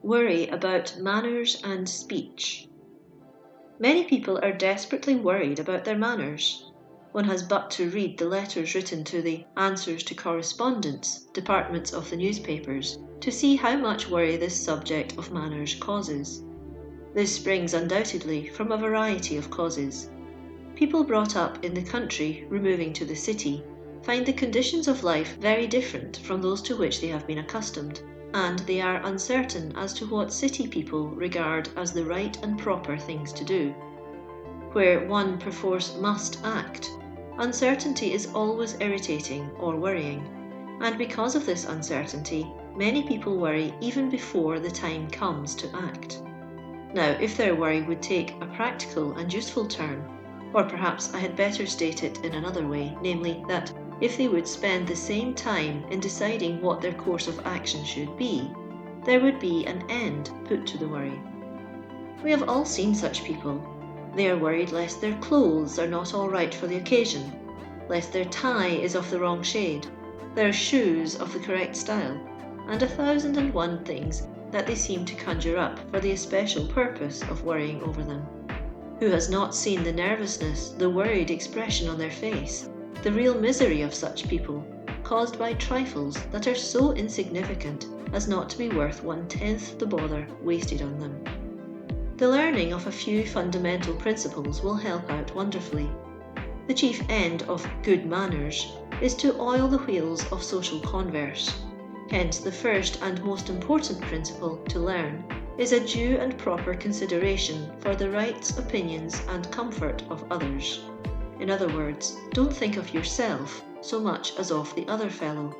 Worry about manners and speech. Many people are desperately worried about their manners. One has but to read the letters written to the answers to correspondence departments of the newspapers to see how much worry this subject of manners causes. This springs undoubtedly from a variety of causes. People brought up in the country removing to the city find the conditions of life very different from those to which they have been accustomed, and they are uncertain as to what city people regard as the right and proper things to do. Where one perforce must act, uncertainty is always irritating or worrying, and because of this uncertainty, many people worry even before the time comes to act. Now, if their worry would take a practical and useful turn, or perhaps I had better state it in another way, namely that if they would spend the same time in deciding what their course of action should be, there would be an end put to the worry. We have all seen such people. They are worried lest their clothes are not all right for the occasion, lest their tie is of the wrong shade, their shoes of the correct style, and 1,001 things that they seem to conjure up for the especial purpose of worrying over them. Who has not seen the nervousness, the worried expression on their face, the real misery of such people, caused by trifles that are so insignificant as not to be worth 1/10 the bother wasted on them? The learning of a few fundamental principles will help out wonderfully. The chief end of good manners is to oil the wheels of social converse. Hence, the first and most important principle to learn is a due and proper consideration for the rights, opinions, and comfort of others. In other words, don't think of yourself so much as of the other fellow.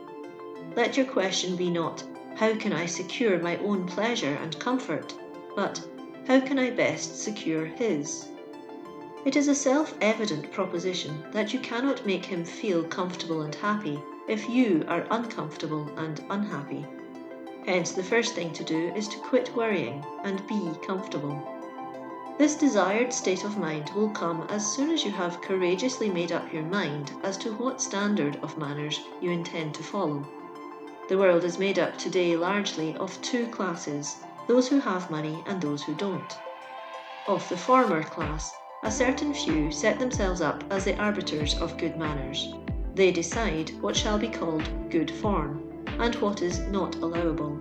Let your question be not, how can I secure my own pleasure and comfort, but how can I best secure his? It is a self-evident proposition that you cannot make him feel comfortable and happy if you are uncomfortable and unhappy. Hence, the first thing to do is to quit worrying and be comfortable. This desired state of mind will come as soon as you have courageously made up your mind as to what standard of manners you intend to follow. The world is made up today largely of two classes, those who have money and those who don't. Of the former class, a certain few set themselves up as the arbiters of good manners. They decide what shall be called good form, and what is not allowable.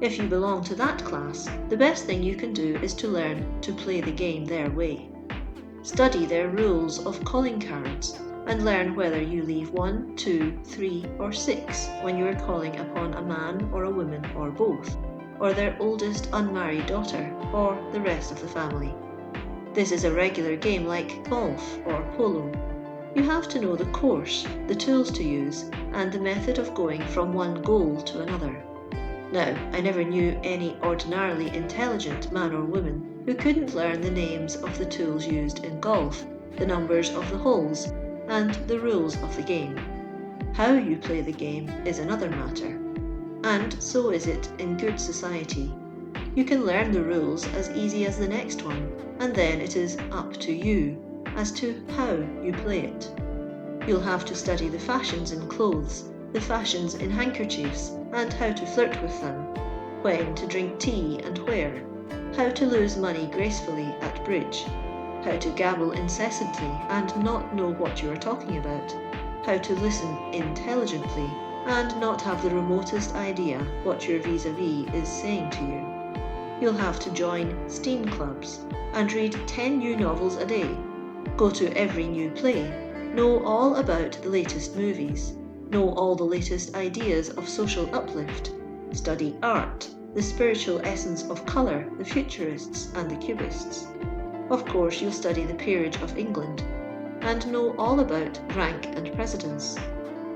If you belong to that class, the best thing you can do is to learn to play the game their way. Study their rules of calling cards, and learn whether you leave 1, 2, 3, or 6 when you are calling upon a man or a woman or both, or their oldest unmarried daughter, or the rest of the family. This is a regular game like golf or polo. You have to know the course, the tools to use, and the method of going from one goal to another. Now, I never knew any ordinarily intelligent man or woman who couldn't learn the names of the tools used in golf, the numbers of the holes, and the rules of the game. How you play the game is another matter. And so is it in good society. You can learn the rules as easy as the next one, and then it is up to you as to how you play it. You'll have to study the fashions in clothes, the fashions in handkerchiefs, and how to flirt with them, when to drink tea and where, how to lose money gracefully at bridge, how to gabble incessantly and not know what you are talking about, how to listen intelligently and not have the remotest idea what your vis-a-vis is saying to you. You'll have to join steam clubs and read 10 new novels a day, go to every new play, know all about the latest movies, know all the latest ideas of social uplift, study art, the spiritual essence of colour, the futurists and the cubists. Of course, you'll study the peerage of England, and know all about rank and precedence.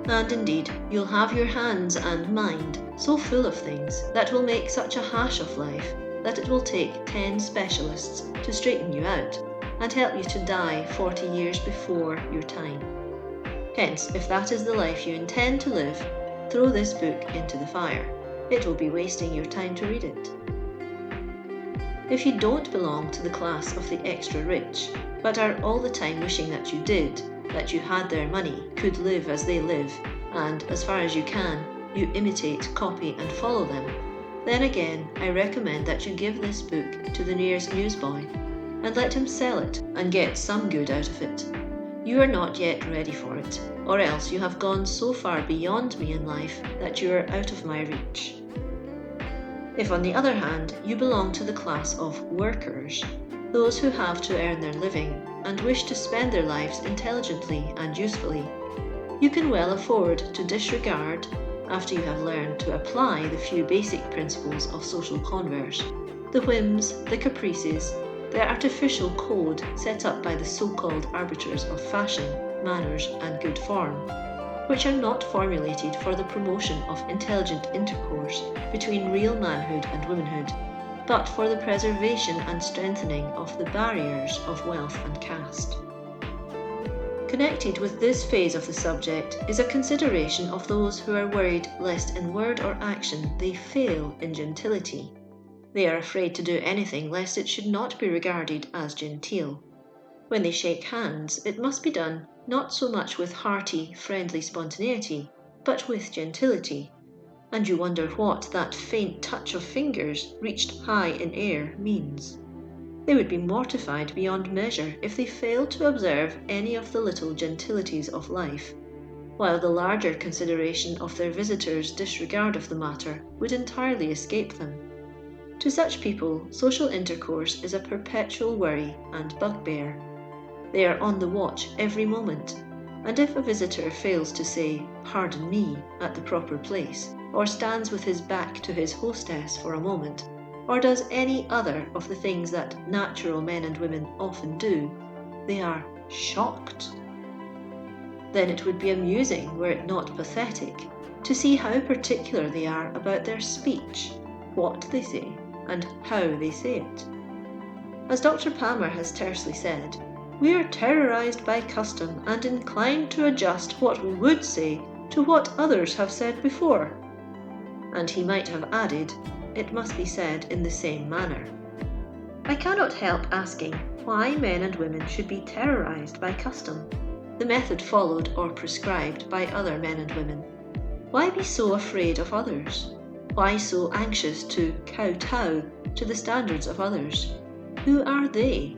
And indeed, you'll have your hands and mind so full of things that will make such a hash of life that it will take 10 specialists to straighten you out and help you to die 40 years before your time. Hence, if that is the life you intend to live, throw this book into the fire. It will be wasting your time to read it. If you don't belong to the class of the extra rich, but are all the time wishing that you did, that you had their money, could live as they live, and, as far as you can, you imitate, copy and follow them, then again I recommend that you give this book to the nearest newsboy and let him sell it and get some good out of it. You are not yet ready for it, or else you have gone so far beyond me in life that you are out of my reach. If, on the other hand, you belong to the class of workers, those who have to earn their living and wish to spend their lives intelligently and usefully, you can well afford to disregard, after you have learned to apply the few basic principles of social converse, the whims, the caprices, the artificial code set up by the so-called arbiters of fashion, manners, and good form, which are not formulated for the promotion of intelligent intercourse between real manhood and womanhood, but for the preservation and strengthening of the barriers of wealth and caste. Connected with this phase of the subject is a consideration of those who are worried lest in word or action they fail in gentility. They are afraid to do anything lest it should not be regarded as genteel. When they shake hands, it must be done not so much with hearty, friendly spontaneity, but with gentility, and you wonder what that faint touch of fingers reached high in air means. They would be mortified beyond measure if they failed to observe any of the little gentilities of life, while the larger consideration of their visitors' disregard of the matter would entirely escape them. To such people, social intercourse is a perpetual worry and bugbear. They are on the watch every moment, and if a visitor fails to say, "Pardon me," at the proper place, or stands with his back to his hostess for a moment, or does any other of the things that natural men and women often do, they are shocked. Then it would be amusing, were it not pathetic, to see how particular they are about their speech, what they say, and how they say it. As Dr. Palmer has tersely said, we are terrorized by custom and inclined to adjust what we would say to what others have said before. And he might have added, it must be said in the same manner. I cannot help asking why men and women should be terrorized by custom, the method followed or prescribed by other men and women. Why be so afraid of others? Why so anxious to kowtow to the standards of others? Who are they?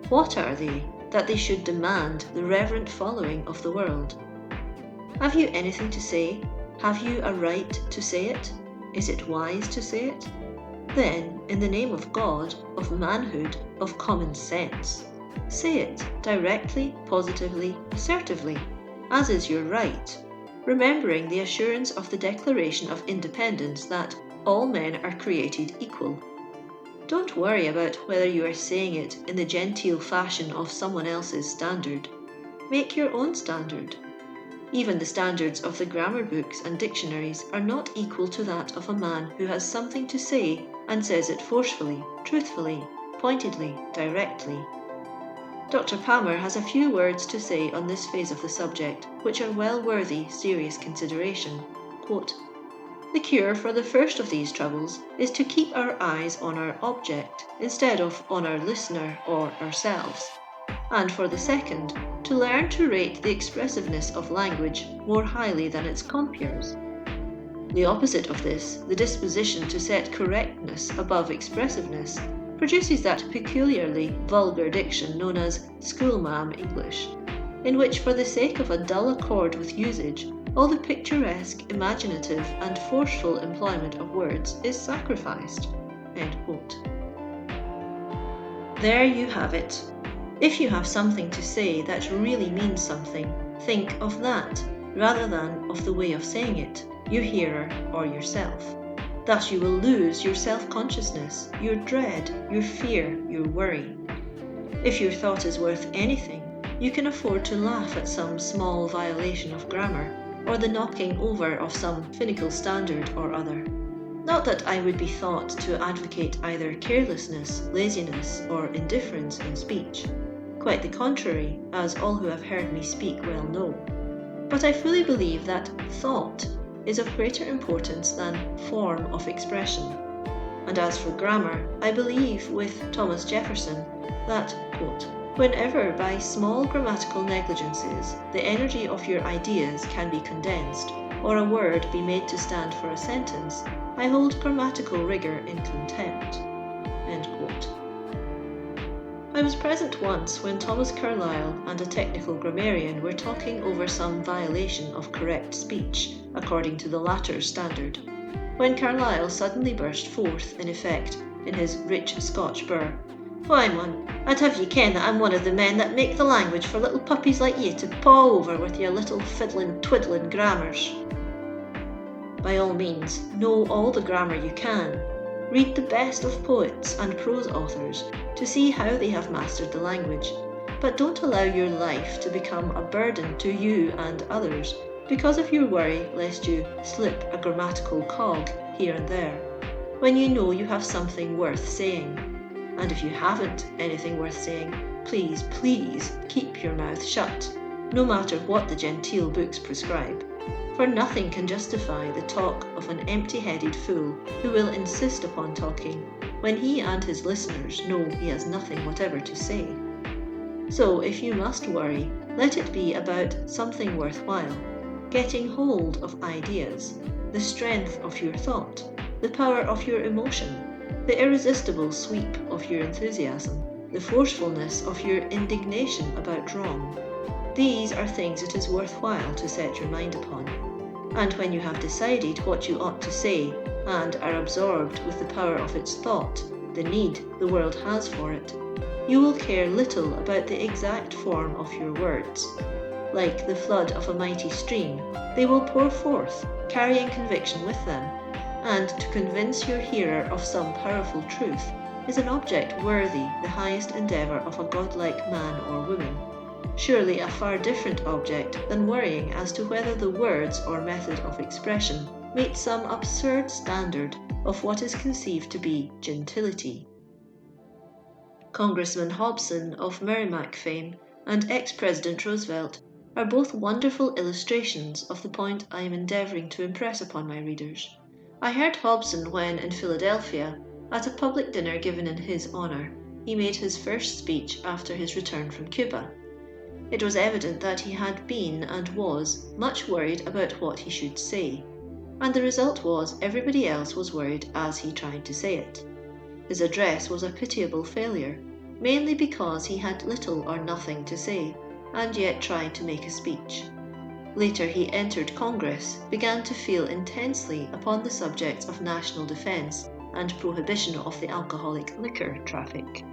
What are they, that they should demand the reverent following of the world? Have you anything to say? Have you a right to say it? Is it wise to say it? Then, in the name of God, of manhood, of common sense, say it directly, positively, assertively, as is your right, remembering the assurance of the Declaration of Independence that all men are created equal. Don't worry about whether you are saying it in the genteel fashion of someone else's standard. Make your own standard. Even the standards of the grammar books and dictionaries are not equal to that of a man who has something to say and says it forcefully, truthfully, pointedly, directly. Dr. Palmer has a few words to say on this phase of the subject, which are well worthy serious consideration. Quote, the cure for the first of these troubles is to keep our eyes on our object instead of on our listener or ourselves, and for the second, to learn to rate the expressiveness of language more highly than its compeers. The opposite of this, the disposition to set correctness above expressiveness, produces that peculiarly vulgar diction known as schoolma'am English, in which, for the sake of a dull accord with usage, all the picturesque, imaginative, and forceful employment of words is sacrificed. End quote. There you have it. If you have something to say that really means something, think of that, rather than of the way of saying it, your hearer or yourself. Thus you will lose your self-consciousness, your dread, your fear, your worry. If your thought is worth anything, you can afford to laugh at some small violation of grammar, or the knocking over of some finical standard or other. Not that I would be thought to advocate either carelessness, laziness, or indifference in speech. Quite the contrary, as all who have heard me speak well know. But I fully believe that thought is of greater importance than form of expression. And as for grammar, I believe with Thomas Jefferson that, quote, whenever by small grammatical negligences the energy of your ideas can be condensed, or a word be made to stand for a sentence, I hold grammatical rigour in contempt." End quote. I was present once when Thomas Carlyle and a technical grammarian were talking over some violation of correct speech, according to the latter's standard, when Carlyle suddenly burst forth, in effect, in his rich Scotch burr, "Why, mon, I'd have ye ken that I'm one of the men that make the language for little puppies like ye to paw over with your little fiddlin' twiddlin' grammars." By all means, know all the grammar you can. Read the best of poets and prose authors to see how they have mastered the language, but don't allow your life to become a burden to you and others because of your worry lest you slip a grammatical cog here and there, when you know you have something worth saying. And if you haven't anything worth saying, please, please keep your mouth shut, no matter what the genteel books prescribe. For nothing can justify the talk of an empty-headed fool who will insist upon talking when he and his listeners know he has nothing whatever to say. So if you must worry, let it be about something worthwhile, getting hold of ideas, the strength of your thought, the power of your emotion, the irresistible sweep of your enthusiasm, the forcefulness of your indignation about wrong. These are things it is worthwhile to set your mind upon. And when you have decided what you ought to say, and are absorbed with the power of its thought, the need the world has for it, you will care little about the exact form of your words. Like the flood of a mighty stream, they will pour forth, carrying conviction with them, and to convince your hearer of some powerful truth is an object worthy the highest endeavour of a godlike man or woman. Surely a far different object than worrying as to whether the words or method of expression meet some absurd standard of what is conceived to be gentility. Congressman Hobson of Merrimack fame and ex-President Roosevelt are both wonderful illustrations of the point I am endeavouring to impress upon my readers. I heard Hobson when, in Philadelphia, at a public dinner given in his honour, he made his first speech after his return from Cuba. It was evident that he had been and was much worried about what he should say, and the result was everybody else was worried as he tried to say it. His address was a pitiable failure, mainly because he had little or nothing to say, and yet tried to make a speech. Later he entered Congress, began to feel intensely upon the subjects of national defence and prohibition of the alcoholic liquor traffic.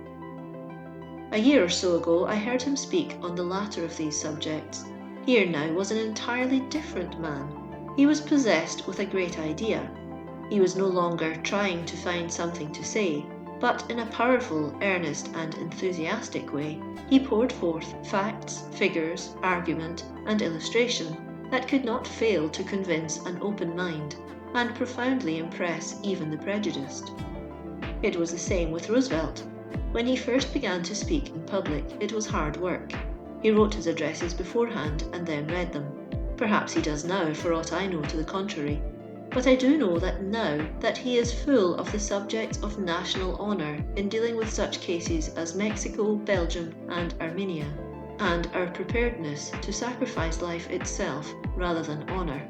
A year or so ago I heard him speak on the latter of these subjects. Here now was an entirely different man. He was possessed with a great idea. He was no longer trying to find something to say, but in a powerful, earnest and enthusiastic way, he poured forth facts, figures, argument and illustration that could not fail to convince an open mind and profoundly impress even the prejudiced. It was the same with Roosevelt. When he first began to speak in public, it was hard work. He wrote his addresses beforehand and then read them. Perhaps he does now, for aught I know to the contrary. But I do know that now that he is full of the subjects of national honour in dealing with such cases as Mexico, Belgium and Armenia, and our preparedness to sacrifice life itself rather than honour.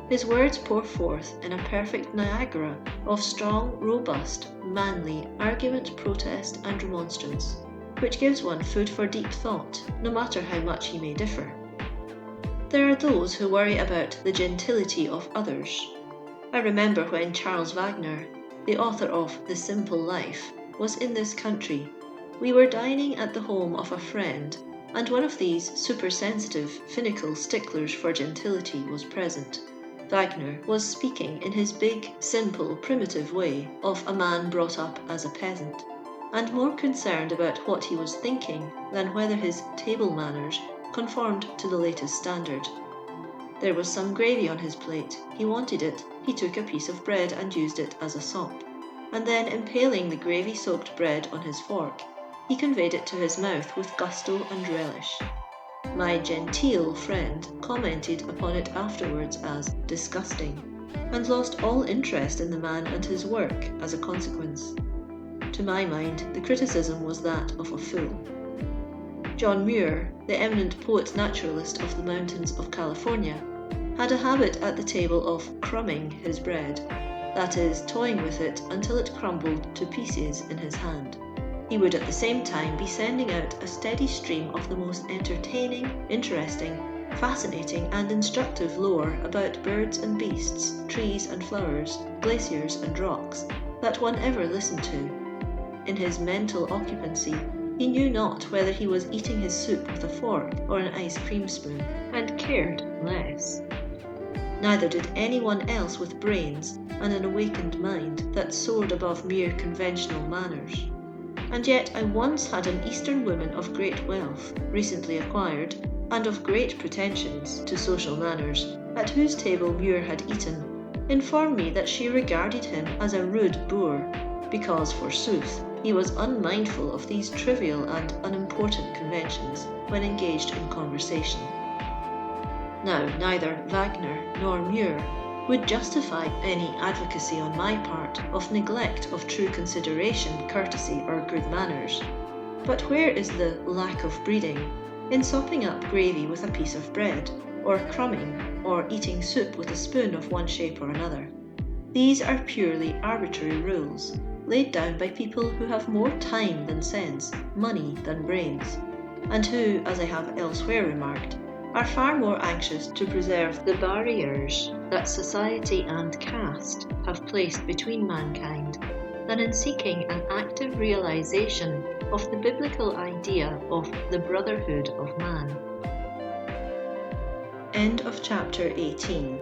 His words pour forth in a perfect Niagara of strong, robust, manly argument, protest and remonstrance, which gives one food for deep thought, no matter how much he may differ. There are those who worry about the gentility of others. I remember when Charles Wagner, the author of The Simple Life, was in this country. We were dining at the home of a friend, and one of these supersensitive, finical sticklers for gentility was present. Wagner was speaking in his big, simple, primitive way of a man brought up as a peasant, and more concerned about what he was thinking than whether his table manners conformed to the latest standard. There was some gravy on his plate. He wanted it. He took a piece of bread and used it as a sop, and then impaling the gravy-soaked bread on his fork, he conveyed it to his mouth with gusto and relish. My genteel friend commented upon it afterwards as disgusting, and lost all interest in the man and his work as a consequence. To my mind, the criticism was that of a fool. John Muir, the eminent poet-naturalist of the mountains of California, had a habit at the table of crumbing his bread. that is, toying with it until it crumbled to pieces in his hand. He would at the same time be sending out a steady stream of the most entertaining, interesting, fascinating and instructive lore about birds and beasts, trees and flowers, glaciers and rocks, that one ever listened to. In his mental occupancy, he knew not whether he was eating his soup with a fork or an ice cream spoon, and cared less. Neither did anyone else with brains and an awakened mind that soared above mere conventional manners. And yet I once had an Eastern woman of great wealth, recently acquired, and of great pretensions to social manners, at whose table Muir had eaten, inform me that she regarded him as a rude boor, because, forsooth, he was unmindful of these trivial and unimportant conventions when engaged in conversation. Now, neither Wagner nor Muir would justify any advocacy on my part of neglect of true consideration, courtesy, or good manners. But where is the lack of breeding in sopping up gravy with a piece of bread, or crumbing, or eating soup with a spoon of one shape or another? These are purely arbitrary rules, laid down by people who have more time than sense, money than brains, and who, as I have elsewhere remarked, are far more anxious to preserve the barriers that society and caste have placed between mankind than in seeking an active realization of the biblical idea of the brotherhood of man. End of chapter 18.